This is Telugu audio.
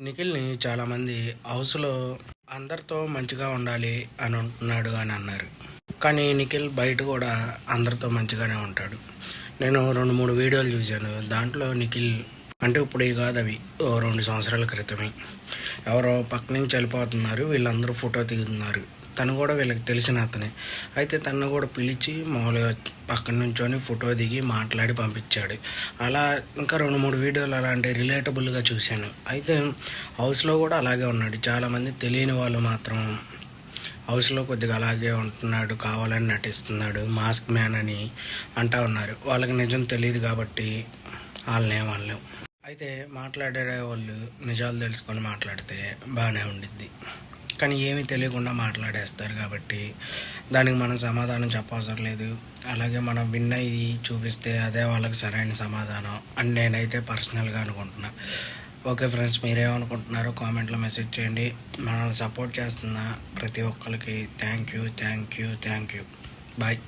నిఖిల్‌ని చాలామంది హౌస్‌లో అందరితో మంచిగా ఉండాలి అని ఉంటున్నాడు అని అన్నారు. కానీ నిఖిల్ బయట కూడా అందరితో మంచిగానే ఉంటాడు. నేను 2, 3 వీడియోలు చూశాను. దాంట్లో నిఖిల్ అంటే ఇప్పుడే కాదు అవి. ఓ 2 సంవత్సరాల క్రితమే. ఎవరో పక్క నుంచి వెళ్ళిపోతున్నారు. వీళ్ళందరూ ఫోటో దిగుతున్నారు. తను కూడా వీళ్ళకి తెలిసిన అతనే. అయితే తనను కూడా పిలిచి మామూలుగా పక్కన నుంచొని ఫోటో దిగి మాట్లాడి పంపించాడు. అలా ఇంకా 2, 3 వీడియోలు అలాంటి రిలేటబుల్గా చూశాను. అయితే హౌస్లో కూడా అలాగే ఉన్నాడు. చాలామంది తెలియని వాళ్ళు మాత్రం హౌస్లో కొద్దిగా అలాగే ఉంటున్నాడు, కావాలని నటిస్తున్నాడు, మాస్క్ మ్యాన్ అని అంటా ఉన్నారు. వాళ్ళకి నిజం తెలియదు కాబట్టి వాళ్ళని ఏమనలేం. అయితే మాట్లాడే వాళ్ళు నిజాలు తెలుసుకొని మాట్లాడితే బాగానే ఉండిద్ది. కానీ ఏమీ తెలియకుండా మాట్లాడేస్తారు కాబట్టి దానికి మనం సమాధానం చెప్పవసరం లేదు. అలాగే మనం విన్ అయ్యి చూపిస్తే అదే వాళ్ళకి సరైన సమాధానం అని నేనైతే పర్సనల్గా అనుకుంటున్నా. ఓకే ఫ్రెండ్స్, మీరేమనుకుంటున్నారో కామెంట్లో మెసేజ్ చేయండి. మనల్ని సపోర్ట్ చేస్తున్న ప్రతి ఒక్కరికి థ్యాంక్ యూ. బాయ్.